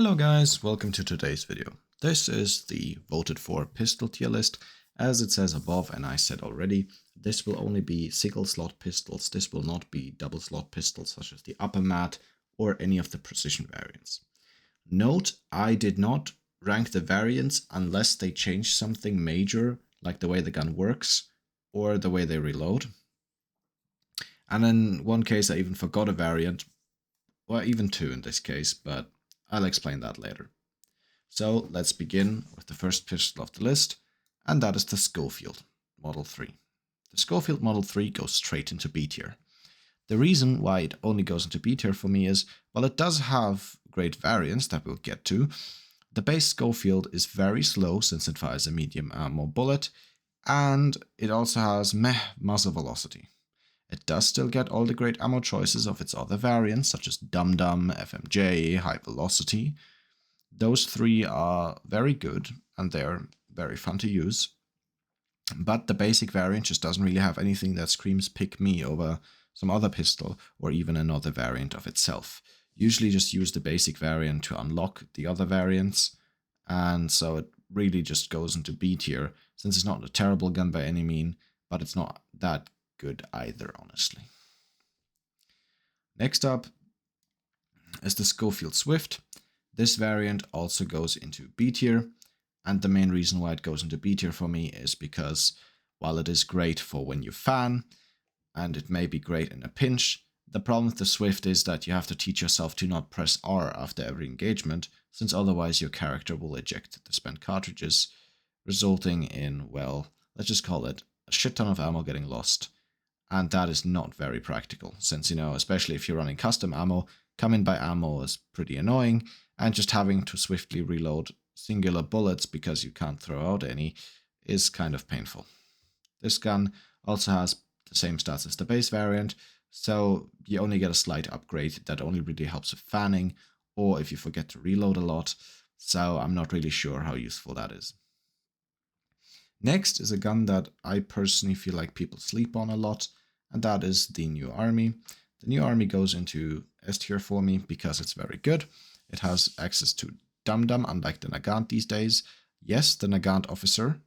Hello guys, welcome to today's video. This is the voted for pistol tier list. As it says above, and I said already, this will only be single slot pistols. This will not be double slot pistols such as the Uppercut or any of the precision variants. Note, I did not rank the variants unless they change something major, like the way the gun works or the way they reload. And in one case I even forgot a variant, or even two in this case, but I'll explain that later. So let's begin with the first pistol of the list, and that is the Schofield Model 3. The Schofield Model 3 goes straight into B tier. The reason why it only goes into B tier for me is, well, it does have great variants that we'll get to. The base Schofield is very slow since it fires a medium ammo bullet, and it also has meh muzzle velocity. It does still get all the great ammo choices of its other variants, such as Dum Dum, FMJ, High Velocity. Those three are very good, and they're very fun to use. But the basic variant just doesn't really have anything that screams pick me over some other pistol, or even another variant of itself. Usually just use the basic variant to unlock the other variants, and so it really just goes into B tier, since it's not a terrible gun by any mean, but it's not that good either, honestly. Next up is the Schofield Swift. This variant also goes into B tier, and the main reason why it goes into B tier for me is because while it is great for when you fan, and it may be great in a pinch, the problem with the Swift is that you have to teach yourself to not press R after every engagement, since otherwise your character will eject the spent cartridges, resulting in, well, let's just call it a shit ton of ammo getting lost. And that is not very practical, since, especially if you're running custom ammo, coming by ammo is pretty annoying, and just having to swiftly reload singular bullets because you can't throw out any is kind of painful. This gun also has the same stats as the base variant, so you only get a slight upgrade that only really helps with fanning, or if you forget to reload a lot, so I'm not really sure how useful that is. Next is a gun that I personally feel like people sleep on a lot, and that is the New Army. The New Army goes into S tier for me because it's very good. It has access to Dum Dum, unlike the Nagant these days. Yes, the Nagant Officer,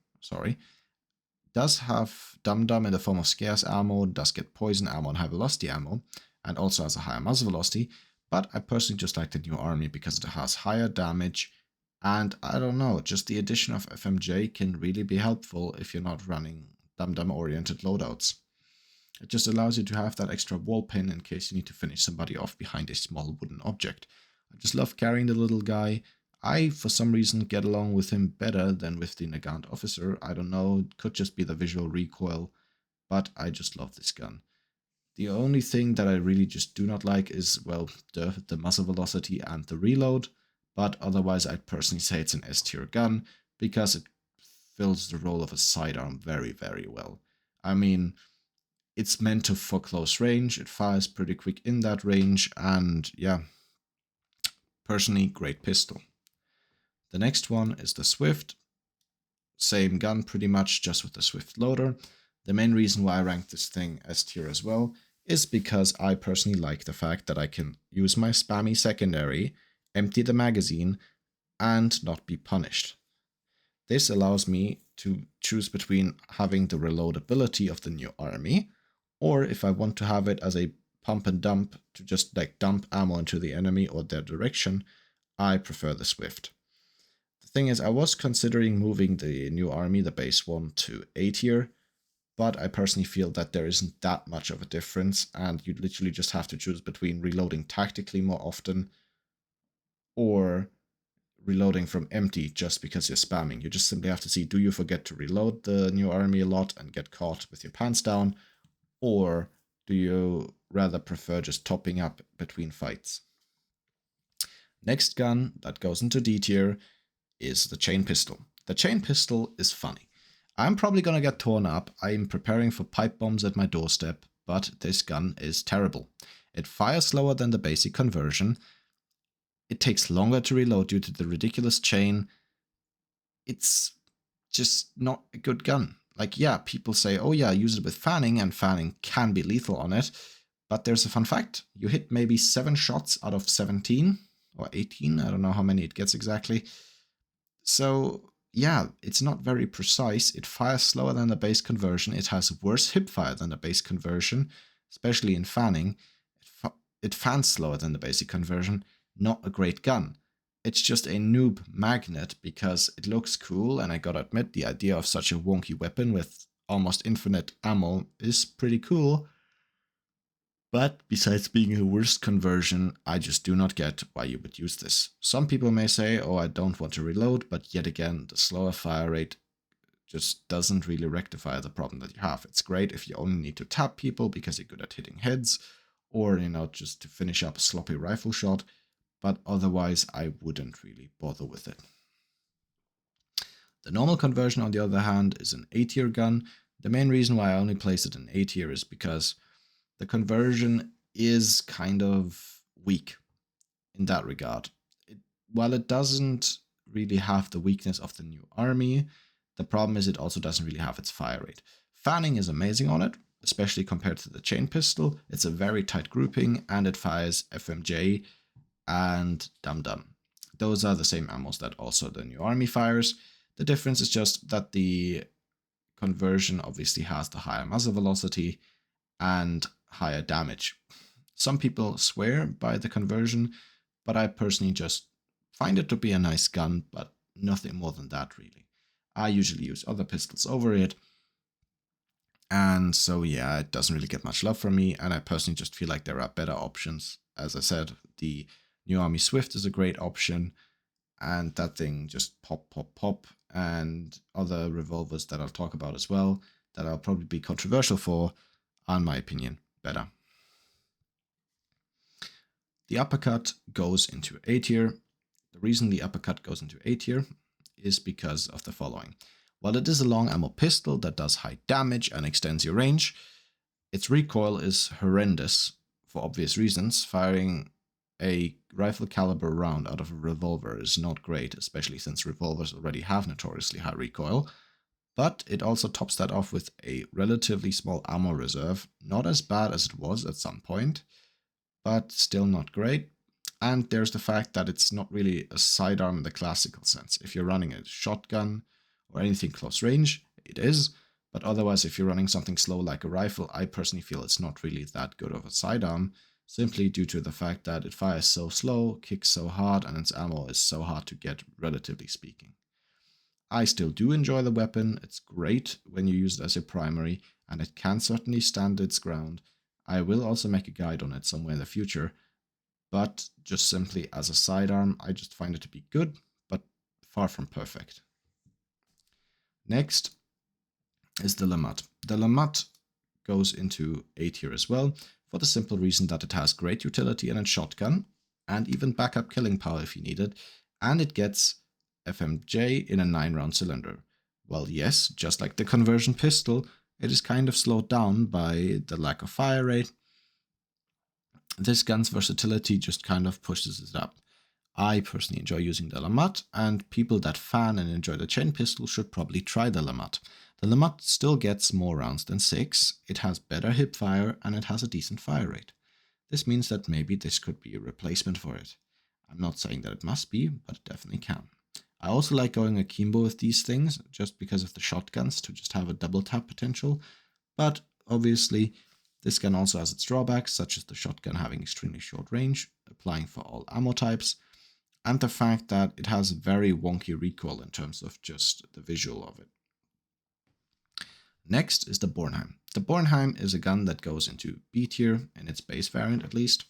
does have Dum Dum in the form of scarce ammo, does get poison ammo and high velocity ammo, and also has a higher muzzle velocity, but I personally just like the New Army because it has higher damage, and I don't know, just the addition of FMJ can really be helpful if you're not running Dum Dum oriented loadouts. It just allows you to have that extra wall pin in case you need to finish somebody off behind a small wooden object. I just love carrying the little guy. I, for some reason, get along with him better than with the Nagant Officer. I don't know, it could just be the visual recoil, but I just love this gun. The only thing that I really just do not like is, well, the muzzle velocity and the reload, but otherwise I'd personally say it's an S tier gun, because it fills the role of a sidearm very, very well. I mean, it's meant for close range, it fires pretty quick in that range, and yeah, personally, great pistol. The next one is the Swift. Same gun pretty much, just with the Swift loader. The main reason why I ranked this thing S tier as well is because I personally like the fact that I can use my spammy secondary, empty the magazine, and not be punished. This allows me to choose between having the reloadability of the New Army, or if I want to have it as a pump and dump to just like dump ammo into the enemy or their direction, I prefer the Swift. The thing is, I was considering moving the New Army, the base one, to A tier, but I personally feel that there isn't that much of a difference, and you literally just have to choose between reloading tactically more often or reloading from empty just because you're spamming. You just simply have to see, do you forget to reload the New Army a lot and get caught with your pants down, or do you rather prefer just topping up between fights? Next gun that goes into D tier is the chain pistol. The chain pistol is funny. I'm probably gonna get torn up. I'm preparing for pipe bombs at my doorstep, but this gun is terrible. It fires slower than the basic conversion. It takes longer to reload due to the ridiculous chain. It's just not a good gun. Like, yeah, people say, oh yeah, use it with fanning, and fanning can be lethal on it. But there's a fun fact. You hit maybe 7 shots out of 17 or 18. I don't know how many it gets exactly. So yeah, it's not very precise. It fires slower than the base conversion. It has worse hip fire than the base conversion, especially in fanning. It fans slower than the basic conversion. Not a great gun. It's just a noob magnet because it looks cool, and I gotta admit, the idea of such a wonky weapon with almost infinite ammo is pretty cool. But besides being a worst conversion, I just do not get why you would use this. Some people may say, oh, I don't want to reload, but yet again, the slower fire rate just doesn't really rectify the problem that you have. It's great if you only need to tap people because you're good at hitting heads, or, just to finish up a sloppy rifle shot, but otherwise I wouldn't really bother with it. The normal conversion, on the other hand, is an A tier gun. The main reason why I only place it in A tier is because the conversion is kind of weak in that regard. While it doesn't really have the weakness of the new army, the problem is it also doesn't really have its fire rate. Fanning is amazing on it, especially compared to the chain pistol. It's a very tight grouping, and it fires FMJ and Dum Dum. Those are the same ammos that also the new army fires. The difference is just that the conversion obviously has the higher muzzle velocity and higher damage. Some people swear by the conversion, but I personally just find it to be a nice gun, but nothing more than that really. I usually use other pistols over it, and so yeah, it doesn't really get much love from me, and I personally just feel like there are better options. As I said, the New Army Swift is a great option, and that thing just pop, pop, pop, and other revolvers that I'll talk about as well, that I'll probably be controversial for, are, in my opinion, better. The Uppercut goes into A tier. The reason the Uppercut goes into A tier is because of the following. While it is a long ammo pistol that does high damage and extends your range, its recoil is horrendous for obvious reasons. Firing a rifle caliber round out of a revolver is not great, especially since revolvers already have notoriously high recoil. But it also tops that off with a relatively small ammo reserve, not as bad as it was at some point, but still not great. And there's the fact that it's not really a sidearm in the classical sense. If you're running a shotgun or anything close range, it is. But otherwise, if you're running something slow like a rifle, I personally feel it's not really that good of a sidearm, simply due to the fact that it fires so slow, kicks so hard, and its ammo is so hard to get, relatively speaking. I still do enjoy the weapon. It's great when you use it as your primary, and it can certainly stand its ground. I will also make a guide on it somewhere in the future, but just simply as a sidearm, I just find it to be good, but far from perfect. Next is the LeMat. The LeMat goes into A tier as well, for the simple reason that it has great utility in a shotgun, and even backup killing power if you need it, and it gets FMJ in a 9-round cylinder. Well, yes, just like the conversion pistol, it is kind of slowed down by the lack of fire rate. This gun's versatility just kind of pushes it up. I personally enjoy using the LeMat, and people that fan and enjoy the chain pistol should probably try the LeMat. The LeMat still gets more rounds than 6, it has better hip fire, and it has a decent fire rate. This means that maybe this could be a replacement for it. I'm not saying that it must be, but it definitely can. I also like going akimbo with these things, just because of the shotguns, to just have a double tap potential, but obviously this gun also has its drawbacks, such as the shotgun having extremely short range, applying for all ammo types, and the fact that it has very wonky recoil in terms of just the visual of it. Next is the Bornheim. The Bornheim is a gun that goes into B tier, in its base variant at least,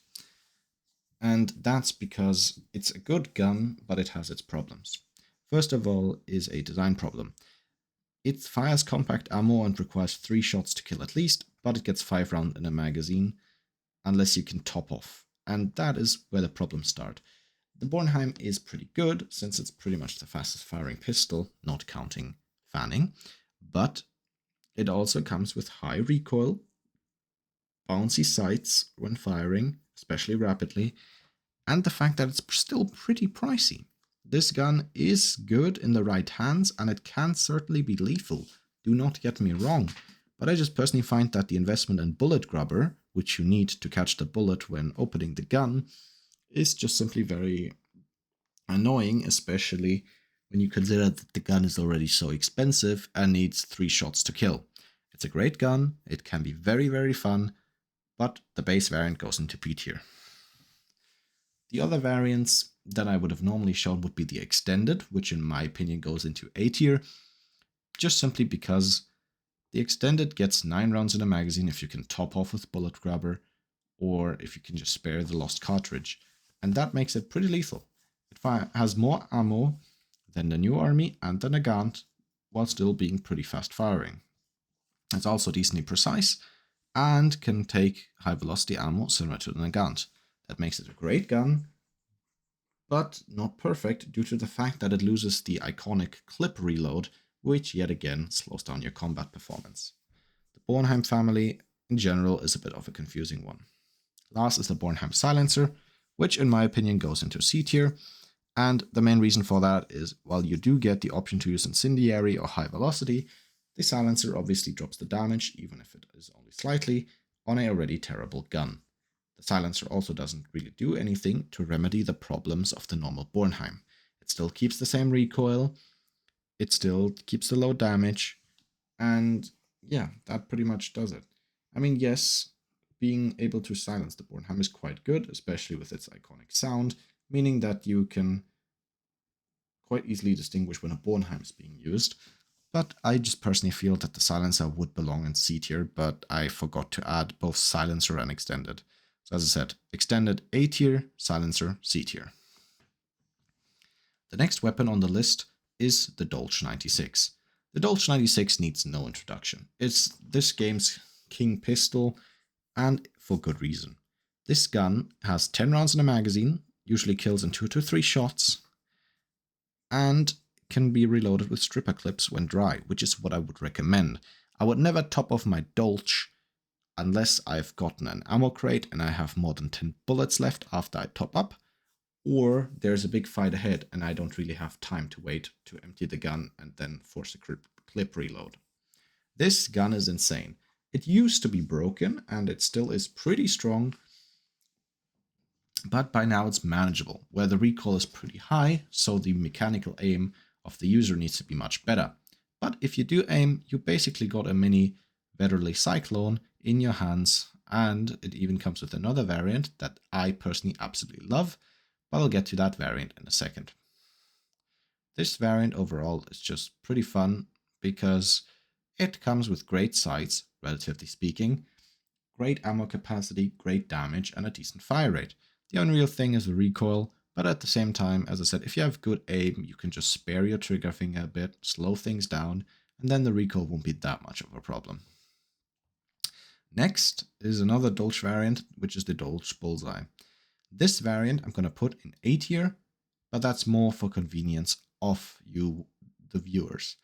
and that's because it's a good gun, but it has its problems. First of all is a design problem. It fires compact ammo and requires 3 shots to kill at least, but it gets 5 rounds in a magazine, unless you can top off, and that is where the problems start. The Bornheim is pretty good, since it's pretty much the fastest firing pistol, not counting fanning, but it also comes with high recoil, bouncy sights when firing, especially rapidly, and the fact that it's still pretty pricey. This gun is good in the right hands, and it can certainly be lethal, do not get me wrong, but I just personally find that the investment in bullet grubber, which you need to catch the bullet when opening the gun, is just simply very annoying, especially when you consider that the gun is already so expensive and needs 3 shots to kill. It's a great gun, it can be very, very fun, but the base variant goes into B tier. The other variants that I would have normally shown would be the extended, which in my opinion goes into A tier, just simply because the extended gets 9 rounds in a magazine if you can top off with bullet grabber, or if you can just spare the lost cartridge, and that makes it pretty lethal. It has more ammo than the new army and the Nagant, while still being pretty fast firing. It's also decently precise, and can take high velocity ammo similar to the Nagant. That makes it a great gun, but not perfect due to the fact that it loses the iconic clip reload, which yet again slows down your combat performance. The Bornheim family in general is a bit of a confusing one. Last is the Bornheim Silencer, which in my opinion goes into C tier, and the main reason for that is while you do get the option to use incendiary or high velocity, the silencer obviously drops the damage, even if it is only slightly, on an already terrible gun. The silencer also doesn't really do anything to remedy the problems of the normal Bornheim. It still keeps the same recoil, it still keeps the low damage, and yeah, that pretty much does it. I mean, yes, being able to silence the Bornheim is quite good, especially with its iconic sound, meaning that you can quite easily distinguish when a Bornheim is being used. But I just personally feel that the silencer would belong in C tier, but I forgot to add both silencer and extended. So as I said, extended A tier, silencer C tier. The next weapon on the list is the Dolch 96. The Dolch 96 needs no introduction. It's this game's king pistol, and for good reason. This gun has 10 rounds in a magazine, usually kills in 2 to 3 shots, and can be reloaded with stripper clips when dry, which is what I would recommend. I would never top off my Dolch unless I've gotten an ammo crate and I have more than 10 bullets left after I top up, or there's a big fight ahead and I don't really have time to wait to empty the gun and then force a clip reload. This gun is insane. It used to be broken and it still is pretty strong, but by now it's manageable, where the recoil is pretty high, so the mechanical aim of the user needs to be much better. But if you do aim, you basically got a mini Vetterli Cyclone in your hands, and it even comes with another variant that I personally absolutely love, but I'll get to that variant in a second. This variant overall is just pretty fun because it comes with great sights, relatively speaking, great ammo capacity, great damage, and a decent fire rate. The unreal thing is the recoil, but at the same time, as I said, if you have good aim, you can just spare your trigger finger a bit, slow things down, and then the recoil won't be that much of a problem. Next is another Dolch variant, which is the Dolch Bullseye. This variant I'm going to put in A tier, but that's more for convenience of you, the viewers.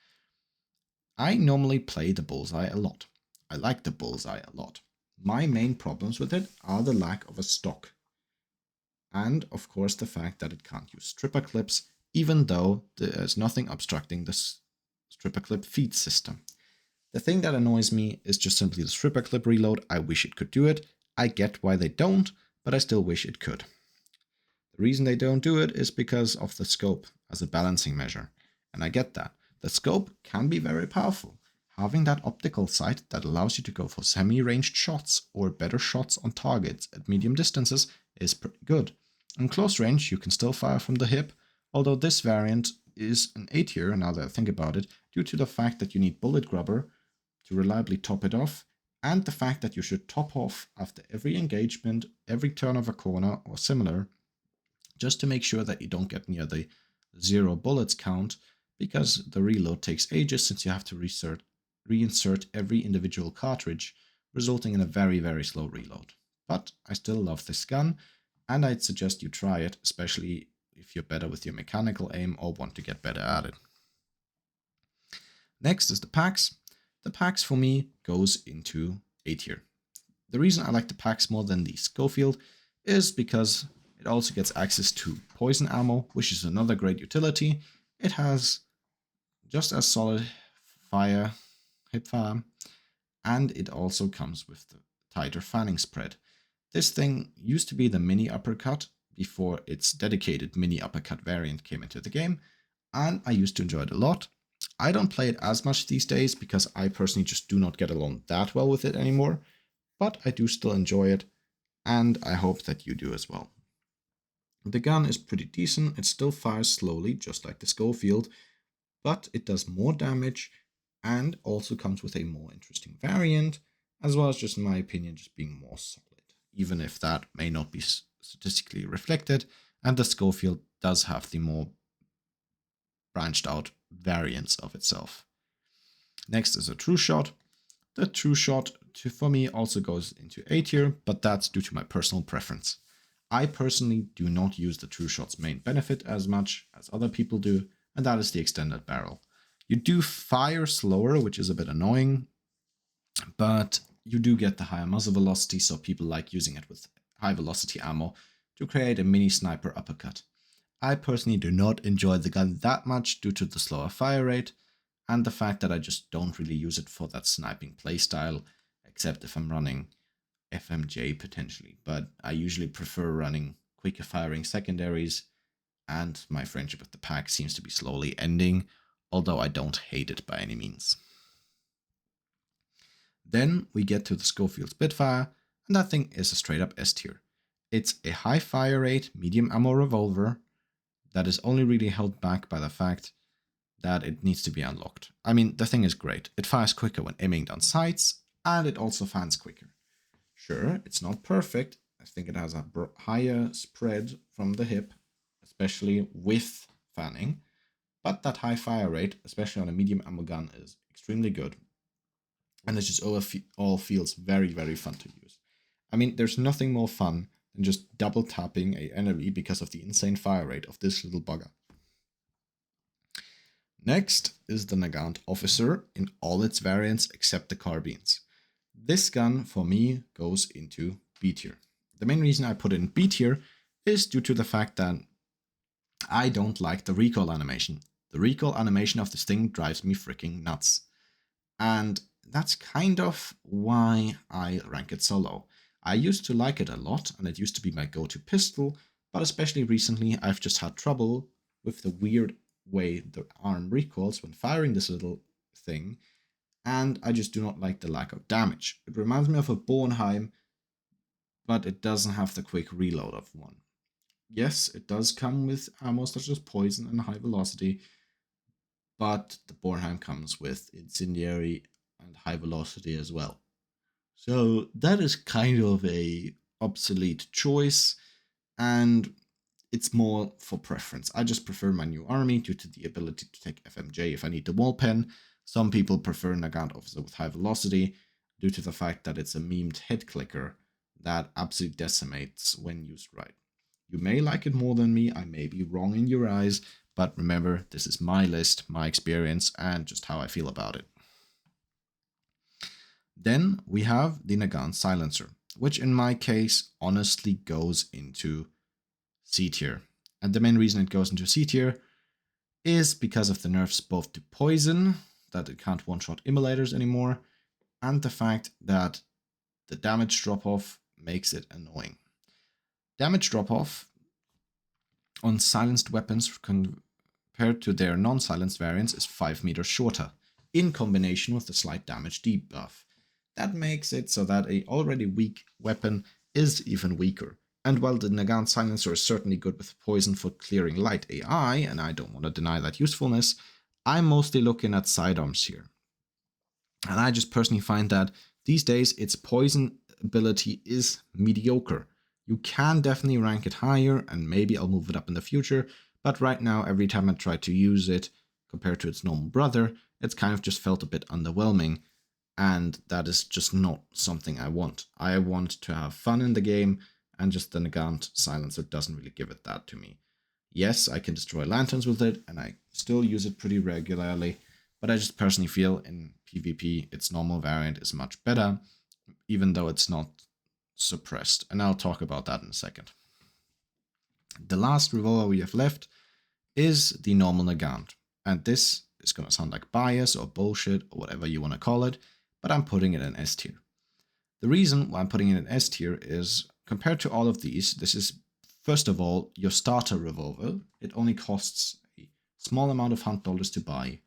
I normally play the Bullseye a lot. I like the Bullseye a lot. My main problems with it are the lack of a stock. And of course the fact that it can't use stripper clips, even though there's nothing obstructing the stripper clip feed system. The thing that annoys me is just simply the stripper clip reload. I wish it could do it. I get why they don't, but I still wish it could. The reason they don't do it is because of the scope as a balancing measure. And I get that. The scope can be very powerful. Having that optical sight that allows you to go for semi-ranged shots or better shots on targets at medium distances is pretty good. In close range, you can still fire from the hip, although this variant is an A tier, now that I think about it, due to the fact that you need bullet grubber to reliably top it off, and the fact that you should top off after every engagement, every turn of a corner or similar, just to make sure that you don't get near the 0 bullets count, because the reload takes ages since you have to reinsert every individual cartridge, resulting in a very, very slow reload. But I still love this gun, and I'd suggest you try it, especially if you're better with your mechanical aim or want to get better at it. Next is the packs. The packs for me goes into A tier. The reason I like the packs more than the Schofield is because it also gets access to poison ammo, which is another great utility. It has just as solid fire, hip fire, and it also comes with the tighter fanning spread. This thing used to be the mini Uppercut, before its dedicated mini uppercut variant came into the game, and I used to enjoy it a lot. I don't play it as much these days because I personally just do not get along that well with it anymore, but I do still enjoy it, and I hope that you do as well. The gun is pretty decent. It still fires slowly, just like the Schofield, but it does more damage and also comes with a more interesting variant, as well as just, in my opinion, just being more solid, even if that may not be statistically reflected, and the Schofield does have the more branched out variants of itself. Next is a True Shot. The True Shot, for me, also goes into A tier, but that's due to my personal preference. I personally do not use the True Shot's main benefit as much as other people do, and that is the extended barrel. You do fire slower, which is a bit annoying, but you do get the higher muzzle velocity, so people like using it with high velocity ammo to create a mini sniper uppercut. I personally do not enjoy the gun that much due to the slower fire rate and the fact that I just don't really use it for that sniping playstyle, except if I'm running FMJ potentially, but I usually prefer running quicker firing secondaries, and my friendship with the pack seems to be slowly ending, although I don't hate it by any means. Then we get to the Schofield Spitfire, and that thing is a straight up S tier. It's a high fire rate, medium ammo revolver that is only really held back by the fact that it needs to be unlocked. I mean, the thing is great. It fires quicker when aiming down sights, and it also fans quicker. Sure, it's not perfect. I think it has a higher spread from the hip, especially with fanning. But that high fire rate, especially on a medium ammo gun, is extremely good. And it just all feels very, very fun to use. I mean, there's nothing more fun than just double tapping an enemy because of the insane fire rate of this little bugger. Next is the Nagant Officer in all its variants except the carbines. This gun, for me, goes into B tier. The main reason I put it in B tier is due to the fact that I don't like the recoil animation. The recoil animation of this thing drives me freaking nuts. And that's kind of why I rank it so low. I used to like it a lot, and it used to be my go-to pistol, but especially recently I've just had trouble with the weird way the arm recoils when firing this little thing, and I just do not like the lack of damage. It reminds me of a Bornheim, but it doesn't have the quick reload of one. Yes, it does come with ammo such as poison and high velocity, but the Bornheim comes with incendiary and high velocity as well. So that is kind of a obsolete choice, and it's more for preference. I just prefer my new army due to the ability to take FMJ if I need the wall pen. Some people prefer Nagant Officer with high velocity due to the fact that it's a memed head clicker that absolutely decimates when used right. You may like it more than me, I may be wrong in your eyes, but remember, this is my list, my experience, and just how I feel about it. Then we have the Nagant Silencer, which in my case honestly goes into C tier. And the main reason it goes into C tier is because of the nerfs both to poison, that it can't one-shot immolators anymore, and the fact that the damage drop-off makes it annoying. Damage drop-off on silenced weapons compared to their non-silenced variants is 5 meters shorter, in combination with the slight damage debuff. That makes it so that a already weak weapon is even weaker. And while the Nagant Silencer is certainly good with poison for clearing light AI, and I don't want to deny that usefulness, I'm mostly looking at sidearms here. And I just personally find that these days its poison ability is mediocre. You can definitely rank it higher, and maybe I'll move it up in the future, but right now every time I try to use it compared to its normal brother, it's kind of just felt a bit underwhelming, and that is just not something I want. I want to have fun in the game, and just the Nagant Silencer doesn't really give it that to me. Yes, I can destroy lanterns with it, and I still use it pretty regularly, but I just personally feel in PvP its normal variant is much better, even though it's not suppressed, and I'll talk about that in a second. The last revolver we have left is the normal Nagant, and this is going to sound like bias or bullshit or whatever you want to call it, but I'm putting it in S tier. The reason why I'm putting it in S tier is, compared to all of these, this is First of all, your starter revolver. It only costs a small amount of hunt dollars to buy,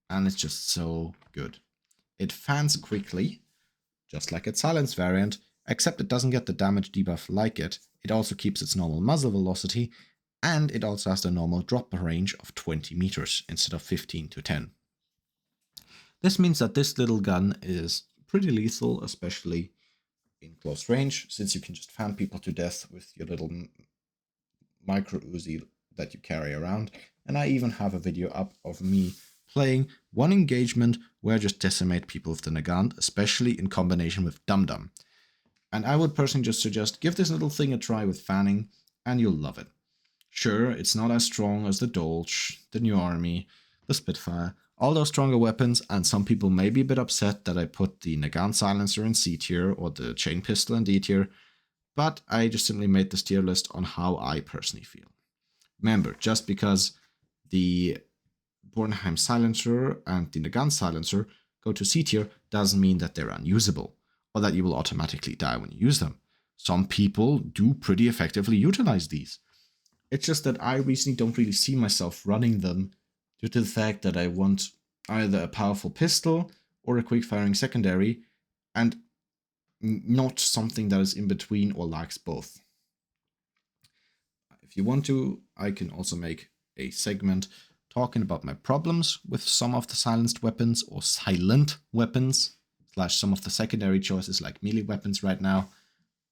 and it's just so good. It fans quickly, just like its silence variant, except it doesn't get the damage debuff like it. It also keeps its normal muzzle velocity, and it also has the normal drop range of 20 meters instead of 15 to 10. This means that this little gun is pretty lethal, especially in close range, since you can just fan people to death with your little micro Uzi that you carry around. And I even have a video up of me playing one engagement where I just decimate people with the Nagant, especially in combination with Dum Dum. And I would personally just suggest give this little thing a try with fanning, and you'll love it. Sure, it's not as strong as the Dolch, the New Army, the Spitfire, all those stronger weapons, and some people may be a bit upset that I put the Nagant Silencer in C tier or the chain pistol in D tier, but I just simply made this tier list on how I personally feel. Remember, just because the Bornheim Silencer and the Nagant Silencer go to C tier doesn't mean that they're unusable, or that you will automatically die when you use them. Some people do pretty effectively utilize these. It's just that I recently don't really see myself running them due to the fact that I want either a powerful pistol or a quick-firing secondary, and not something that is in between or lacks both. If you want to, I can also make a segment talking about my problems with some of the silenced weapons or silent weapons, / some of the secondary choices like melee weapons right now,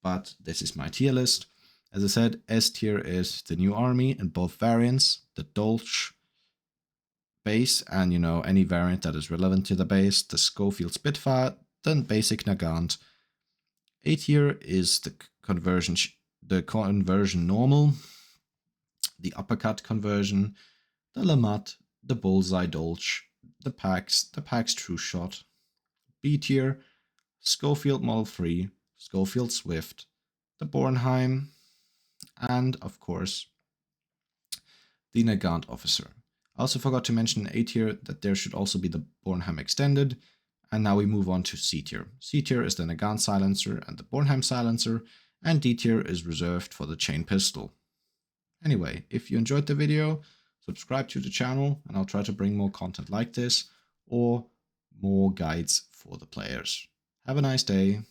but this is my tier list. As I said, S tier is the New Army in both variants, the Dolch base, and any variant that is relevant to the base, the Schofield Spitfire, then basic Nagant. A tier is the conversion normal, the Uppercut conversion, the LeMat, the Bullseye Dolch, the Pax True Shot. B tier, Schofield Model 3, Schofield Swift, the Bornheim, and of course, the Nagant Officer. I also forgot to mention in A tier that there should also be the Bornheim Extended, and now we move on to C tier. C tier is the Nagant Silencer and the Bornheim Silencer, and D tier is reserved for the chain pistol. Anyway, if you enjoyed the video, subscribe to the channel, and I'll try to bring more content like this, or more guides for the players. Have a nice day.